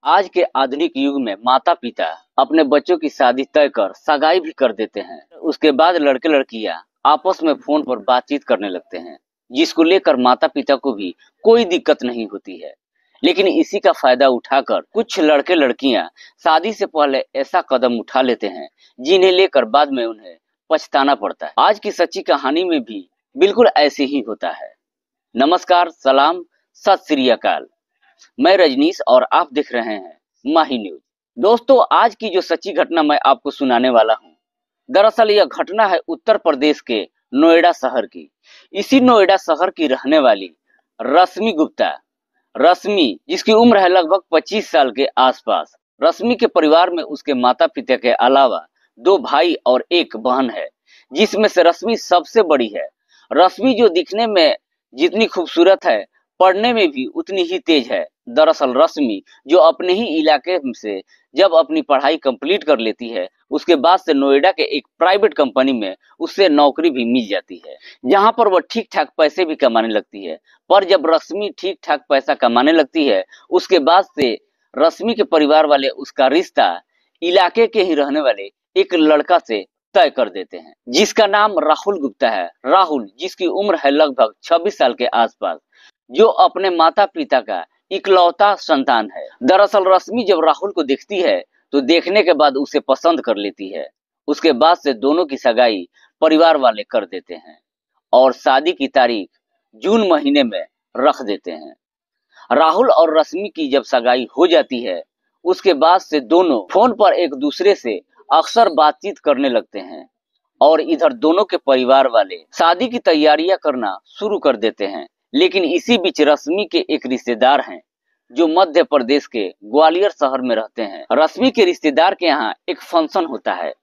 आज के आधुनिक युग में माता पिता अपने बच्चों की शादी तय कर सगाई भी कर देते हैं। उसके बाद लड़के लड़कियां आपस में फोन पर बातचीत करने लगते हैं, जिसको लेकर माता पिता को भी कोई दिक्कत नहीं होती है। लेकिन इसी का फायदा उठाकर कुछ लड़के लड़कियां शादी से पहले ऐसा कदम उठा लेते हैं जिन्हें लेकर बाद में उन्हें पछताना पड़ता है। आज की सच्ची कहानी में भी बिल्कुल ऐसे ही होता है। नमस्कार, सलाम, सत श्री अकाल। मैं रजनीश और आप देख रहे हैं माही न्यूज। दोस्तों, आज की जो सच्ची घटना मैं आपको सुनाने वाला हूँ, दरअसल यह घटना है उत्तर प्रदेश के नोएडा शहर की। इसी नोएडा शहर की रहने वाली रश्मि गुप्ता, रश्मि जिसकी उम्र है लगभग 25 साल के आसपास। रश्मि के परिवार में उसके माता पिता के अलावा 2 भाई और 1 बहन है, जिसमें से रश्मि सबसे बड़ी है। रश्मि जो दिखने में जितनी खूबसूरत है, पढ़ने में भी उतनी ही तेज है। दरअसल रश्मि जो अपने ही इलाके से जब अपनी पढ़ाई कंप्लीट कर लेती है, उसके बाद से नोएडा के एक प्राइवेट कंपनी में उससे नौकरी भी मिल जाती है, जहां पर वह ठीक ठाक पैसे भी कमाने लगती है। पर जब रश्मि ठीक ठाक पैसा कमाने लगती है, उसके बाद से रश्मि के परिवार वाले उसका रिश्ता इलाके के ही रहने वाले एक लड़का से तय कर देते हैं, जिसका नाम राहुल गुप्ता है। राहुल जिसकी उम्र है लगभग 26 साल के आसपास, जो अपने माता पिता का इकलौता संतान है। दरअसल रश्मि जब राहुल को देखती है तो देखने के बाद उसे पसंद कर लेती है। उसके बाद से दोनों की सगाई परिवार वाले कर देते हैं और शादी की तारीख जून महीने में रख देते हैं। राहुल और रश्मि की जब सगाई हो जाती है, उसके बाद से दोनों फोन पर एक दूसरे से अक्सर बातचीत करने लगते हैं और इधर दोनों के परिवार वाले शादी की तैयारियां करना शुरू कर देते हैं। लेकिन इसी बीच रश्मि के एक रिश्तेदार हैं जो मध्य प्रदेश के ग्वालियर शहर में रहते हैं। रश्मि के रिश्तेदार के यहाँ एक फंक्शन होता है,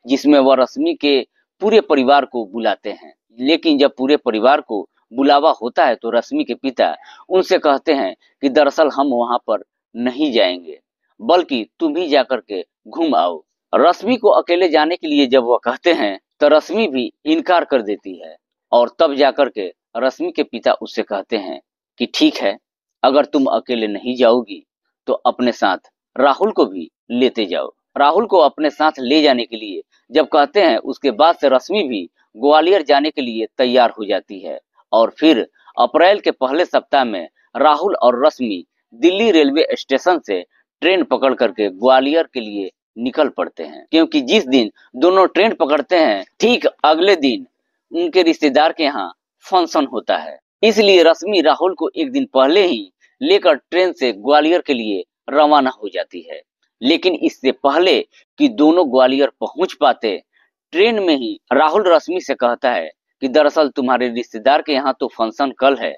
जिसमें वह रश्मि के पूरे परिवार को बुलाते हैं। लेकिन जब पूरे परिवार को बुलावा होता है तो रश्मि के पिता उनसे कहते हैं कि दरअसल हम वहां पर नहीं जाएंगे, बल्कि तुम ही जाकर के घूम आओ। रश्मि को अकेले जाने के लिए जब वह कहते हैं तो रश्मि भी इनकार कर देती है और तब जाकर के रश्मि के पिता उससे कहते हैं कि ठीक है, अगर तुम अकेले नहीं जाओगी तो अपने साथ राहुल को भी लेते जाओ। राहुल को अपने साथ ले जाने के लिए जब कहते हैं, उसके बाद से रश्मि भी ग्वालियर जाने के लिए तैयार हो जाती है और फिर अप्रैल के पहले सप्ताह में राहुल और रश्मि दिल्ली रेलवे स्टेशन से ट्रेन पकड़ करके ग्वालियर के लिए निकल पड़ते हैं, क्योंकि जिस दिन दोनों ट्रेन पकड़ते हैं ठीक अगले दिन उनके रिश्तेदार के यहाँ फंक्शन होता है। इसलिए रश्मि राहुल को एक दिन पहले ही लेकर ट्रेन से ग्वालियर के लिए रवाना हो जाती है। लेकिन इससे पहले कि दोनों ग्वालियर पहुंच पाते, ट्रेन में ही राहुल रश्मि से कहता है कि दरअसल तुम्हारे रिश्तेदार के यहाँ तो फंक्शन कल है,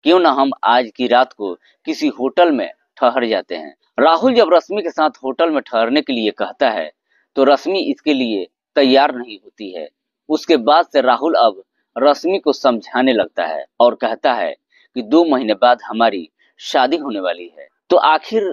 क्यों ना हम आज की रात को किसी होटल में ठहर जाते हैं। राहुल जब रश्मि के साथ होटल में ठहरने के लिए कहता है तो रश्मि इसके लिए तैयार नहीं होती है। उसके बाद से राहुल अब रश्मि को समझाने लगता है और कहता है कि 2 महीने बाद हमारी शादी होने वाली है, तो आखिर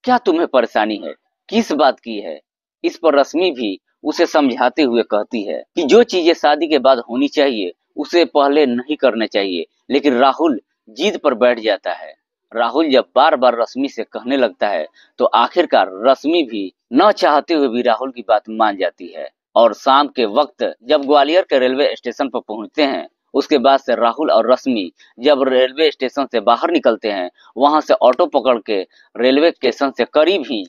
क्या तुम्हें परेशानी है, किस बात की है। इस पर रश्मि भी उसे समझाते हुए कहती है कि जो चीजें शादी के बाद होनी चाहिए उसे पहले नहीं करने चाहिए। लेकिन राहुल जिद पर बैठ जाता है। राहुल जब बार बार रश्मि से कहने लगता है तो आखिरकार रश्मि भी न चाहते हुए भी राहुल की बात मान जाती है और शाम के वक्त जब ग्वालियर के रेलवे स्टेशन पर पहुंचते हैं, उसके बाद से राहुल और रश्मि जब रेलवे स्टेशन से बाहर निकलते हैं, वहां से ऑटो पकड़ के रेलवे स्टेशन से करीब ही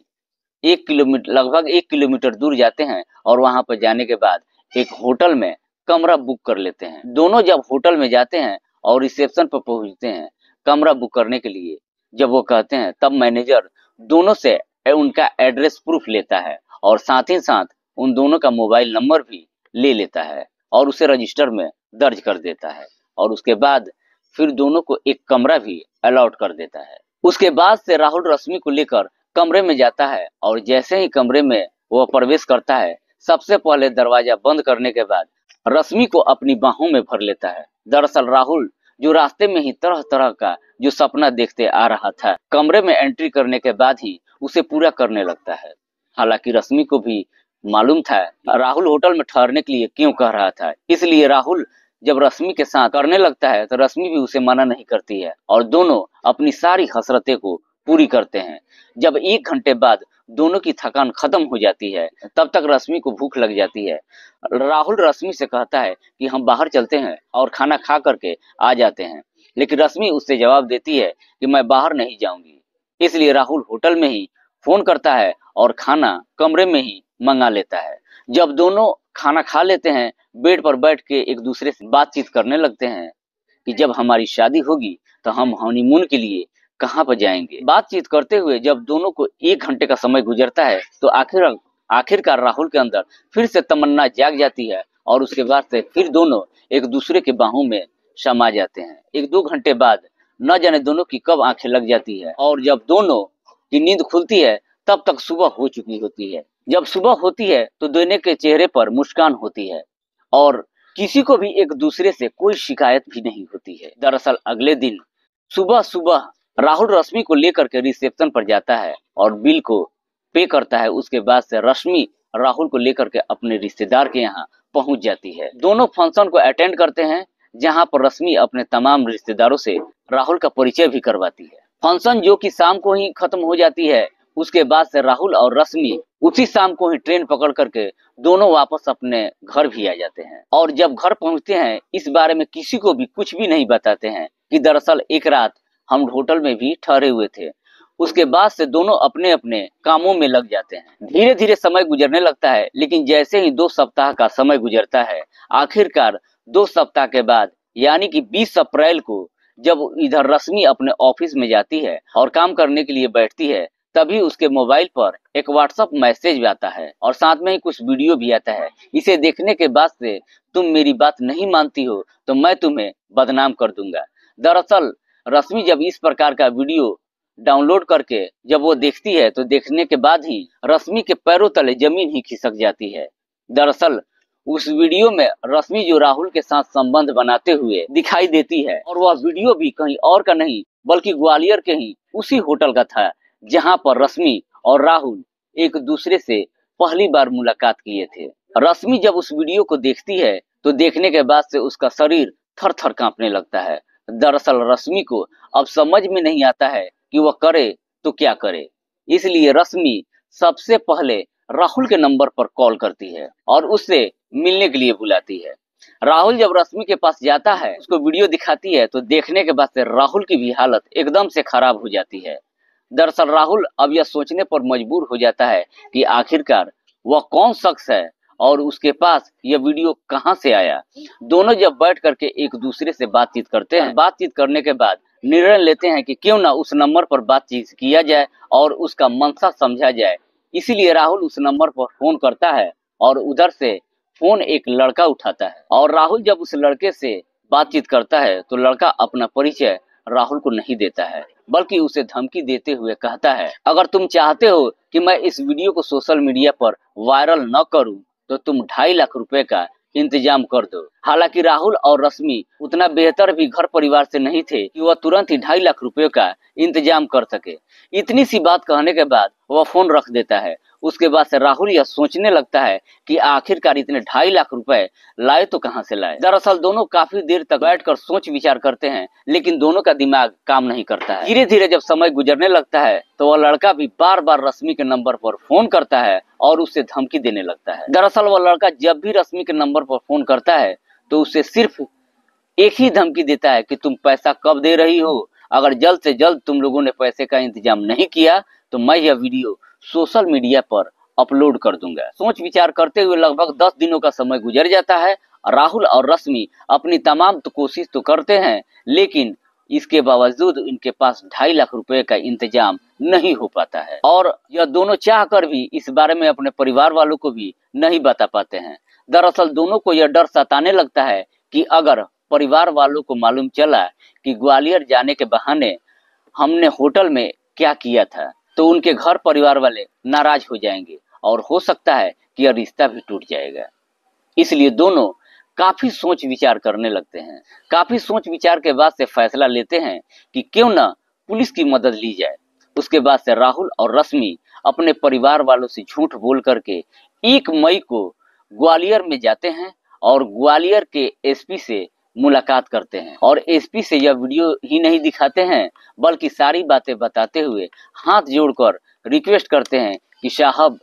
1 किलोमीटर लगभग 1 किलोमीटर दूर जाते हैं और वहां पर जाने के बाद एक होटल में कमरा बुक कर लेते हैं। दोनों जब होटल में जाते हैं और रिसेप्शन पर पहुंचते हैं कमरा बुक करने के लिए, जब वो कहते हैं तब मैनेजर दोनों से उनका एड्रेस प्रूफ लेता है और साथ ही साथ उन दोनों का मोबाइल नंबर भी ले लेता है और उसे रजिस्टर में दर्ज कर देता है और उसके बाद फिर दोनों को एक कमरा भी अलॉट कर देता है। उसके बाद से राहुल रश्मि को लेकर कमरे में जाता है और जैसे ही कमरे में वह प्रवेश करता है, सबसे पहले दरवाजा बंद करने के बाद रश्मि को अपनी बाहों में भर लेता है। दरअसल राहुल जो रास्ते में ही तरह तरह का जो सपना देखते आ रहा था, कमरे में एंट्री करने के बाद ही उसे पूरा करने लगता है। हालांकि रश्मि को भी मालूम था राहुल होटल में ठहरने के लिए क्यों कह रहा था, इसलिए राहुल जब रश्मि के साथ करने लगता है तो रश्मि भी उसे मना नहीं करती है और दोनों अपनी सारी हसरतें को पूरी करते हैं। जब 1 घंटे बाद दोनों की थकान खत्म हो जाती है, तब तक रश्मि को भूख लग जाती है। राहुल रश्मि से कहता है कि हम बाहर चलते हैं और खाना खा करके आ जाते हैं, लेकिन रश्मि उससे जवाब देती है कि मैं बाहर नहीं जाऊंगी। इसलिए राहुल होटल में ही फोन करता है और खाना कमरे में ही मंगा लेता है। जब दोनों खाना खा लेते हैं, बेड पर बैठ के एक दूसरे से बातचीत करने लगते हैं कि जब हमारी शादी होगी तो हम हनीमून के लिए कहाँ पर जाएंगे। बातचीत करते हुए जब दोनों को 1 घंटे का समय गुजरता है तो आखिरकार राहुल के अंदर फिर से तमन्ना जाग जाती है और उसके बाद से फिर दोनों एक दूसरे के बाहों में समा जाते हैं। 1-2 घंटे बाद न जाने दोनों की कब आंखें लग जाती है और जब दोनों की नींद खुलती है तब तक सुबह हो चुकी होती है। जब सुबह होती है तो दोनों के चेहरे पर मुस्कान होती है और किसी को भी एक दूसरे से कोई शिकायत भी नहीं होती है। दरअसल अगले दिन सुबह सुबह राहुल रश्मि को लेकर के रिसेप्शन पर जाता है और बिल को पे करता है। उसके बाद से रश्मि राहुल को लेकर के अपने रिश्तेदार के यहाँ पहुंच जाती है। दोनों फंक्शन को अटेंड करते हैं, जहां पर रश्मि अपने तमाम रिश्तेदारों से राहुल का परिचय भी करवाती है। फंक्शन जो कि शाम को ही खत्म हो जाती है, उसके बाद से राहुल और रश्मि उसी शाम को ही ट्रेन पकड़ करके दोनों वापस अपने घर भी आ जाते हैं। और जब घर पहुंचते हैं, इस बारे में किसी को भी कुछ भी नहीं बताते हैं कि दरअसल एक रात हम होटल में भी ठहरे हुए थे। उसके बाद से दोनों अपने अपने कामों में लग जाते हैं। धीरे धीरे समय गुजरने लगता है, लेकिन जैसे ही 2 सप्ताह का समय गुजरता है, आखिरकार 2 सप्ताह के बाद यानी कि 20 अप्रैल को जब इधर रश्मि अपने ऑफिस में जाती है और काम करने के लिए बैठती है, तभी उसके मोबाइल पर एक व्हाट्सएप मैसेज भी आता है और साथ में ही कुछ वीडियो भी आता है। इसे देखने के बाद से तुम मेरी बात नहीं मानती हो तो मैं तुम्हें बदनाम कर दूंगा। दरअसल रश्मि जब इस प्रकार का वीडियो डाउनलोड करके जब वो देखती है तो देखने के बाद ही रश्मि के पैरों तले जमीन ही खिसक जाती है। दरअसल उस वीडियो में रश्मि जो राहुल के साथ संबंध बनाते हुए दिखाई देती है और वह वीडियो भी कहीं और का नहीं बल्कि ग्वालियर के ही उसी होटल का था, जहां पर रश्मि और राहुल एक दूसरे से पहली बार मुलाकात किए थे। रश्मि जब उस वीडियो को देखती है तो देखने के बाद से उसका शरीर थर थर कांपने लगता है। दरअसल रश्मि को अब समझ में नहीं आता है कि वह करे तो क्या करे, इसलिए रश्मि सबसे पहले राहुल के नंबर पर कॉल करती है और उससे मिलने के लिए बुलाती है। राहुल जब रश्मि के पास जाता है, उसको वीडियो दिखाती है तो देखने के बाद से राहुल की भी हालत एकदम से खराब हो जाती है। दरअसल राहुल अब यह सोचने पर मजबूर हो जाता है कि आखिरकार वह कौन शख्स है और उसके पास यह वीडियो कहां से आया। दोनों जब बैठ करके एक दूसरे से बातचीत करते हैं, बातचीत करने के बाद निर्णय लेते हैं कि क्यों ना उस नंबर पर बातचीत किया जाए और उसका मंशा समझा जाए। इसीलिए राहुल उस नंबर पर फोन करता है और उधर से फोन एक लड़का उठाता है और राहुल जब उस लड़के से बातचीत करता है तो लड़का अपना परिचय राहुल को नहीं देता है, बल्कि उसे धमकी देते हुए कहता है, अगर तुम चाहते हो कि मैं इस वीडियो को सोशल मीडिया पर वायरल न करूं तो तुम 2.5 लाख रुपए का इंतजाम कर दो। हालांकि राहुल और रश्मि उतना बेहतर भी घर परिवार से नहीं थे कि वह तुरंत ही 2.5 लाख रुपए का इंतजाम कर सके। इतनी सी बात कहने के बाद वह फोन रख देता है। उसके बाद से राहुल यह सोचने लगता है कि आखिरकार इतने 2.5 लाख रुपए लाए तो कहां से लाए। दरअसल दोनों काफी देर तक बैठकर सोच विचार करते हैं, लेकिन दोनों का दिमाग काम नहीं करता है। धीरे धीरे जब समय गुजरने लगता है तो वह लड़का भी बार बार रश्मि के नंबर पर फोन करता है और उससे धमकी देने लगता है। दरअसल वह लड़का जब भी रश्मि के नंबर पर फोन करता है तो उसे सिर्फ एक ही धमकी देता है कि तुम पैसा कब दे रही हो, अगर जल्द से जल्द तुम लोगों ने पैसे का इंतजाम नहीं किया तो मैं यह वीडियो सोशल मीडिया पर अपलोड कर दूंगा। सोच विचार करते हुए लगभग 10 दिनों का समय गुजर जाता है। राहुल और रश्मि अपनी तमाम कोशिश तो करते हैं, लेकिन इसके बावजूद इनके पास 2.5 लाख रुपए का इंतजाम नहीं हो पाता है और यह दोनों चाह कर भी इस बारे में अपने परिवार वालों को भी नहीं बता पाते हैं। दरअसल दोनों को यह डर सताने लगता है कि अगर परिवार वालों को मालूम चला कि ग्वालियर जाने के बहाने हमने होटल में क्या किया था तो उनके घर परिवार वाले नाराज हो जाएंगे और हो सकता है कि यह रिश्ता भी टूट जाएगा। इसलिए दोनों काफी सोच विचार करने लगते हैं। काफी सोच विचार के बाद से फैसला लेते हैं कि क्यों ना पुलिस की मदद ली जाए। उसके बाद से राहुल और रश्मि अपने परिवार वालों से झूठ बोल करके 1 मई को ग्वालियर में जाते हैं और ग्वालियर के एसपी से मुलाकात करते हैं और एसपी से यह वीडियो ही नहीं दिखाते हैं बल्कि सारी बातें बताते हुए हाथ जोड़कर रिक्वेस्ट करते हैं कि साहब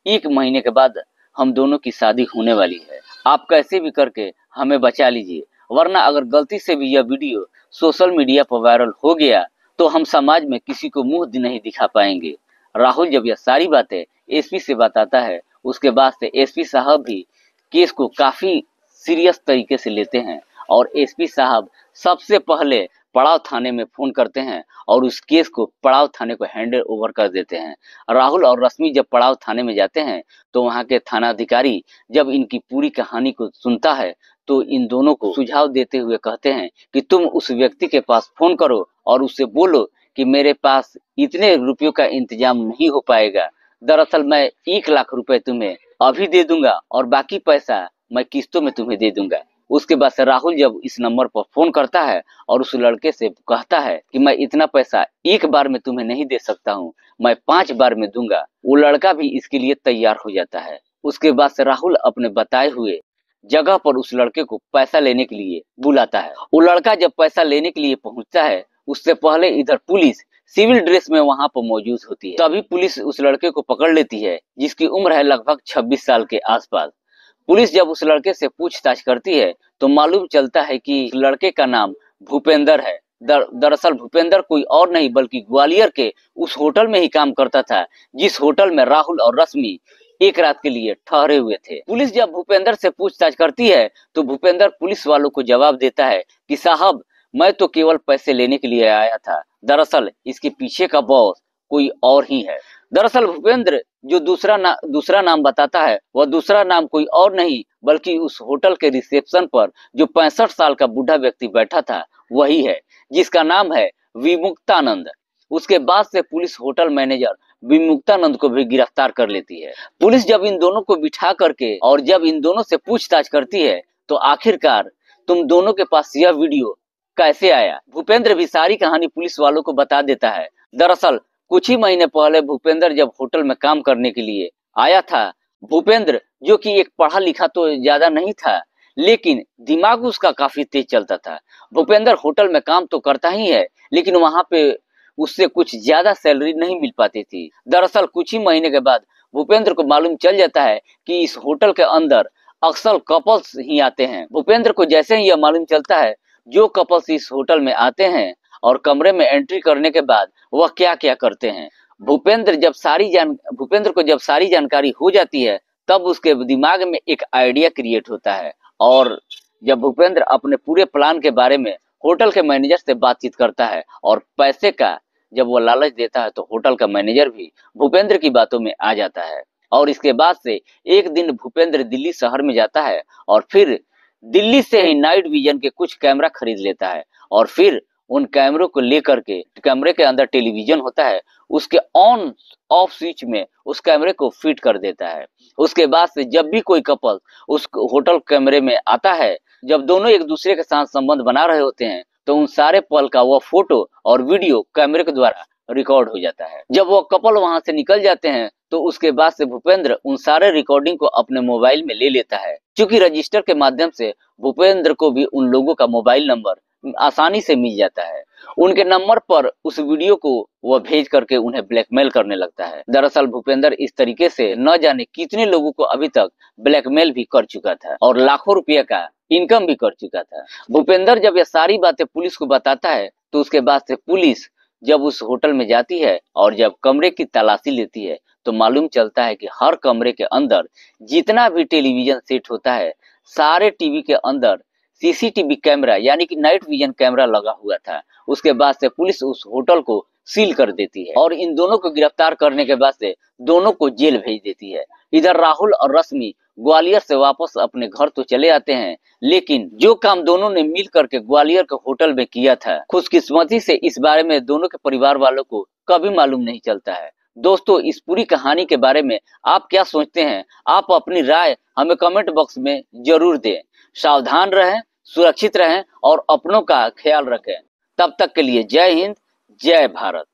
1 महीने के बाद हम दोनों की शादी होने वाली है, आप कैसे भी करके हमें बचा लीजिए, वरना अगर गलती से भी यह वीडियो सोशल मीडिया पर वायरल हो गया तो हम समाज में किसी को मुंह नहीं दिखा पाएंगे। राहुल जब यह सारी बातें एसपी से बताता है उसके बाद से एसपी साहब भी केस को काफी सीरियस तरीके से लेते हैं और एसपी साहब सबसे पहले पड़ाव थाने में फोन करते हैं और उस केस को पड़ाव थाने को हैंड ओवर कर देते हैं। राहुल और रश्मि जब पड़ाव थाने में जाते हैं तो वहां के थाना अधिकारी जब इनकी पूरी कहानी को सुनता है तो इन दोनों को सुझाव देते हुए कहते हैं कि तुम उस व्यक्ति के पास फोन करो और उससे बोलो कि मेरे पास इतने रुपयों का इंतजाम नहीं हो पाएगा, दरअसल मैं 1 लाख रुपए तुम्हें अभी दे दूंगा और बाकी पैसा मैं किस्तों में तुम्हें दे दूंगा। उसके बाद से राहुल जब इस नंबर पर फोन करता है और उस लड़के से कहता है कि मैं इतना पैसा एक बार में तुम्हें नहीं दे सकता हूँ, मैं 5 बार में दूंगा, वो लड़का भी इसके लिए तैयार हो जाता है। उसके बाद से राहुल अपने बताए हुए जगह पर उस लड़के को पैसा लेने के लिए बुलाता है। वो लड़का जब पैसा लेने के लिए पहुंचता है उससे पहले इधर पुलिस सिविल ड्रेस में वहां पर मौजूद होती है। तभी पुलिस उस लड़के को पकड़ लेती है जिसकी उम्र है लगभग 26 साल के आसपास। पुलिस जब उस लड़के से पूछताछ करती है तो मालूम चलता है कि लड़के का नाम भूपेंद्र है। दरअसल भूपेंद्र कोई और नहीं बल्कि ग्वालियर के उस होटल में ही काम करता था जिस होटल में राहुल और रश्मि एक रात के लिए ठहरे हुए थे। पुलिस जब भूपेंद्र से पूछताछ करती है तो भूपेंद्र पुलिस वालों को जवाब देता है कि साहब मैं तो केवल पैसे लेने के लिए आया था, दरअसल इसके पीछे का बॉस कोई और ही है। दरअसल भूपेंद्र जो दूसरा नाम बताता है वह दूसरा नाम कोई और नहीं बल्कि उस होटल के रिसेप्शन पर जो 65 साल का बूढ़ा व्यक्ति बैठा था वही है, जिसका नाम है विमुक्तानंद। उसके बाद से पुलिस होटल मैनेजर विमुक्तानंद को भी गिरफ्तार कर लेती है। पुलिस जब इन दोनों को बिठा करके और जब इन दोनों से पूछताछ करती है तो आखिरकार तुम दोनों के पास यह वीडियो कैसे आया? भूपेंद्र भी सारी कहानी पुलिस वालों को बता देता है। दरअसल कुछ ही महीने पहले भूपेंद्र जब होटल में काम करने के लिए आया था, भूपेंद्र जो कि एक पढ़ा लिखा तो ज्यादा नहीं था लेकिन दिमाग उसका काफी तेज चलता था। भूपेंद्र होटल में काम तो करता ही है लेकिन वहां पे उससे कुछ ज्यादा सैलरी नहीं मिल पाती थी। दरअसल कुछ ही महीने के बाद भूपेंद्र को मालूम चल जाता है कि इस होटल के अंदर अक्सर कपल्स ही आते हैं। भूपेंद्र को जैसे ही यह मालूम चलता है जो कपल्स इस होटल में आते हैं और कमरे में एंट्री करने के बाद वह क्या क्या करते हैं, भूपेंद्र को जब सारी जानकारी हो जाती है तब उसके दिमाग में एक आइडिया क्रिएट होता है और जब भूपेंद्र अपने पूरे प्लान के बारे में होटल के मैनेजर से बातचीत करता है और पैसे का जब वो लालच देता है तो होटल का मैनेजर भी भूपेंद्र की बातों में आ जाता है। और इसके बाद से एक दिन भूपेंद्र दिल्ली शहर में जाता है और फिर दिल्ली से ही नाइट विजन के कुछ कैमरा खरीद लेता है और फिर उन कैमरों को लेकर के कैमरे के अंदर टेलीविजन होता है उसके ऑन ऑफ स्विच में उस कैमरे को फिट कर देता है। उसके बाद से जब भी कोई कपल उस होटल कैमरे में आता है, जब दोनों एक दूसरे के साथ संबंध बना रहे होते हैं तो उन सारे पल का वह फोटो और वीडियो कैमरे के द्वारा रिकॉर्ड हो जाता है। जब वो कपल वहां से निकल जाते हैं तो उसके बाद से भूपेंद्र उन सारे रिकॉर्डिंग को अपने मोबाइल में ले लेता है। क्योंकि रजिस्टर के माध्यम से भूपेंद्र को भी उन लोगों का मोबाइल नंबर आसानी से मिल जाता है। उनके नंबर पर उस वीडियो को वह भेज करके उन्हें ब्लैकमेल करने लगता है। दरअसल भूपेंद्र इस तरीके से न जाने कितने लोगों को अभी तक ब्लैकमेल भी कर चुका था और लाखों रुपये का इनकम भी कर चुका था। भूपेंद्र जब यह सारी बातें पुलिस को बताता है तो उसके बाद से पुलिस जब उस होटल में जाती है और जब कमरे की तलाशी लेती है तो मालूम चलता है कि हर कमरे के अंदर जितना भी टेलीविजन सेट होता है सारे टीवी के अंदर सीसीटीवी कैमरा यानी कि नाइट विजन कैमरा लगा हुआ था। उसके बाद से पुलिस उस होटल को सील कर देती है और इन दोनों को गिरफ्तार करने के बाद से दोनों को जेल भेज देती है। इधर राहुल और रश्मि ग्वालियर से वापस अपने घर तो चले आते हैं लेकिन जो काम दोनों ने मिल करके ग्वालियर के होटल में किया था, खुशकिस्मती से इस बारे में दोनों के परिवार वालों को कभी मालूम नहीं चलता है। दोस्तों, इस पूरी कहानी के बारे में आप क्या सोचते हैं? आप अपनी राय हमें कमेंट बॉक्स में जरूर दें। सावधान रहें, सुरक्षित रहें और अपनों का ख्याल रखें। तब तक के लिए जय हिंद, जय भारत।